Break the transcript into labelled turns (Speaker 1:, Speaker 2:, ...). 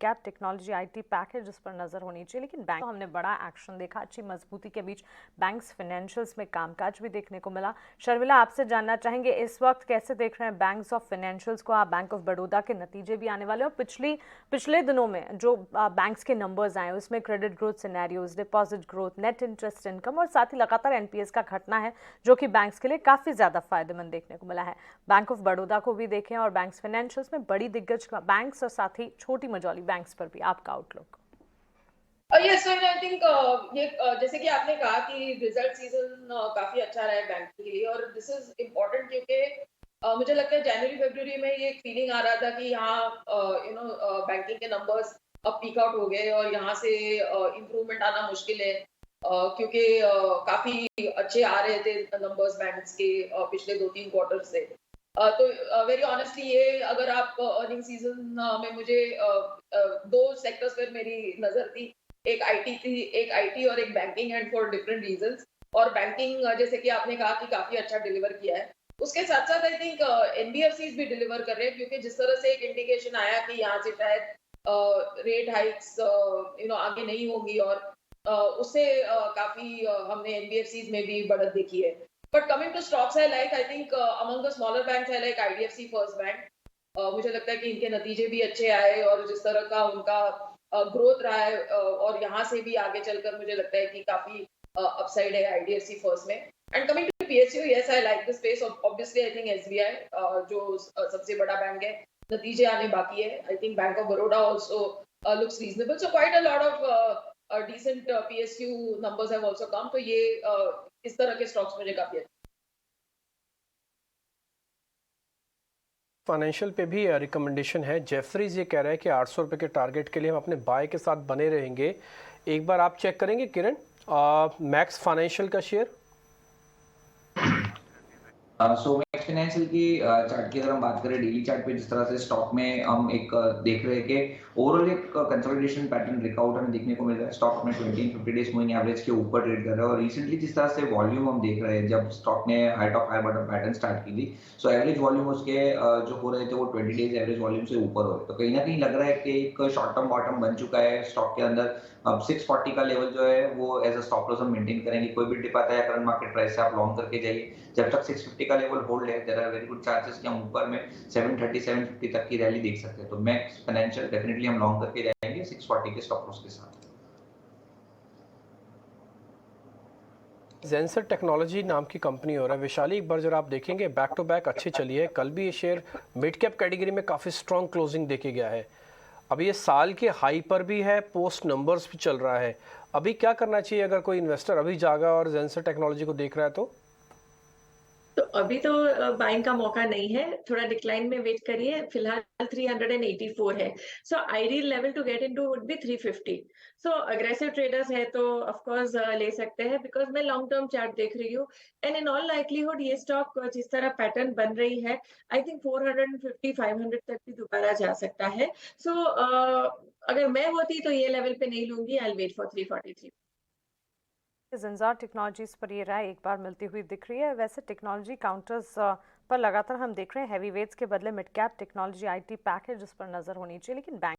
Speaker 1: Cap technology IT pack है जिस पर नजर होनी चाहिए, लेकिन बैंक तो हमने बड़ा एक्शन देखा, अच्छी मजबूती के बीच बैंक्स फाइनेंशियल्स में कामकाज भी देखने को मिला। शर्मिला, आपसे जानना चाहेंगे इस वक्त कैसे देख रहे हैं बैंक्स ऑफ फाइनेंशियल्स को? आप बैंक ऑफ बड़ौदा के नतीजे भी आने वाले और पिछले दिनों में जो बैंक्स के नंबर्स आए उसमें credit growth scenarios, deposit growth, net interest income और साथ ही लगातार एनपीएस का घटना है जो कि बैंक्स के लिए काफी ज्यादा फायदेमंद देखने को मिला है। बैंक ऑफ बड़ौदा को भी देखें और बैंक्स फाइनेंशियल्स में बड़ी दिग्गज बैंक्स और साथ ही छोटी मझौली बैंक्स पर भी आपका outlook.
Speaker 2: Yes sir, I think ये जैसे कि आपने कहा कि रिजल्ट सीजन काफी अच्छा रहा है बैंक के लिए और दिस इज इम्पोर्टेंट क्योंकि मुझे लगता है जनवरी फरवरी में ये एक फीलिंग आ रहा था कि यहाँ बैंकिंग के नंबर्स अब पीक आउट हो गए और यहाँ से इम्प्रूवमेंट आना मुश्किल है, क्योंकि काफी अच्छे आ रहे थे नंबर्स बैंक्स के पिछले 2-3 क्वार्टर से। तो वेरी ऑनेस्टली ये अगर आप अर्निंग सीजन में मुझे दो सेक्टर्स पर मेरी नजर थी, एक आईटी थी, एक आईटी और एक banking, and for different reasons. और बैंकिंग जैसे कि आपने कहा कि काफी अच्छा डिलीवर किया है, उसके साथ साथ आई थिंक एनबीएफसीज भी डिलीवर कर रहे हैं, क्योंकि जिस तरह से एक इंडिकेशन आया कि यहाँ से शायद रेट हाइक्स आगे नहीं होंगी और उससे काफी हमने एनबीएफसीज में भी बढ़त देखी है। But coming to stocks I think among the smaller banks I like IDFC first bank. मुझे लगता है कि इनके नतीजे भी अच्छे आए और जिस तरह का उनका ग्रोथ रहा है और यहाँ से भी आगे चलकर मुझे लगता है कि काफी अपसाइड है आईडीएफसी फर्स्ट में। And coming to PSU, yes I like the space, obviously I think SBI जो सबसे बड़ा बैंक है, नतीजे आने बाकी है। I think bank of Baroda also looks reasonable, so quite a lot of decent PSU numbers have also come. तो ये इस तरह के स्टॉक्स मुझे काफी अच्छे।
Speaker 3: फाइनेंशियल पे भी रिकमेंडेशन है। जेफरीज ये कह रहा है कि 800 रुपये के टारगेट के लिए हम अपने बाय के साथ बने रहेंगे। एक बार आप चेक करेंगे किरण, मैक्स फाइनेंशियल का शेयर।
Speaker 4: सो एक्सपोनेंशियल की चार्ट की अगर हम बात करें डेली चार्ट पे, जिस तरह से स्टॉक में हम एक देख रहे हैं कि ओवरऑल एक कंसोलिडेशन पैटर्न ब्रेकआउट हमें देखने को मिल रहा है। स्टॉक में 20-50 डेज मूविंग एवरेज के ऊपर ट्रेड कर रहा है और रिसेंटली जिस तरह से वॉल्यूम हम देख रहे हैं, जब स्टॉक ने high top high bottom pattern start की थी, सो एवरेज वॉल्यूम उसके जो हो रहे थे वो 20 डेज एवरेज वॉल्यूम से ऊपर हो रहे, तो कहीं ना कहीं लग रहा है कि एक शॉर्ट टर्म बॉटम बन चुका है स्टॉक के अंदर। अब 640 का लेवल जो है वो एज अ स्टॉप लॉस हम मेंटेन करेंगे। कोई भी डिप आता है करंट मार्केट प्राइस से आप लॉन्ग करके जाइए। जब तक 650 का लेवल होल्ड है, there are very good chances कि हम ऊपर में 730 750 तक की रैली देख सकते हैं। तो मैक्स फाइनेंशियल डेफिनेटली हम लॉन्ग करके जाएंगे 640 के स्टॉप लॉस के साथ।
Speaker 3: जेंसर टेक्नोलॉजी नाम की कंपनी हो रहा है। विशाली, एक बार जरा आप देखेंगे बैक टू बैक अच्छी चली है। कल भी ये शेयर मिड कैप कैटेगरी में काफ़ी स्ट्रॉन्ग क्लोजिंग देके गया है। अभी ये साल के हाई पर भी है, पोस्ट नंबर्स भी चल रहा है। अभी क्या करना चाहिए अगर कोई इन्वेस्टर अभी जागा और जेंसर टेक्नोलॉजी को देख रहा है तो?
Speaker 5: तो अभी तो बाइंग का मौका नहीं है, थोड़ा डिक्लाइन में वेट करिए। फिलहाल 384 है, so ideal level to get into would be 350। So aggressive traders है तो ऑफ कोर्स ले सकते हैं, बिकॉज मैं लॉन्ग टर्म चार्ट देख रही हूँ एंड इन ऑल लाइकलीहुड ये स्टॉक जिस तरह पैटर्न बन रही है, आई थिंक 450 500 तक भी दोबारा जा सकता है। सो अगर मैं होती तो ये लेवल पे नहीं लूंगी, आई विल वेट फॉर 343।
Speaker 1: ज़ंजार टेक्नोलॉजीज पर ये राय एक बार मिलती हुई दिख रही है। वैसे टेक्नोलॉजी काउंटर्स पर लगातार हम देख रहे हैं हैवी वेट्स के बदले mid cap technology IT pack है जिस पर नजर होनी चाहिए, लेकिन बैंक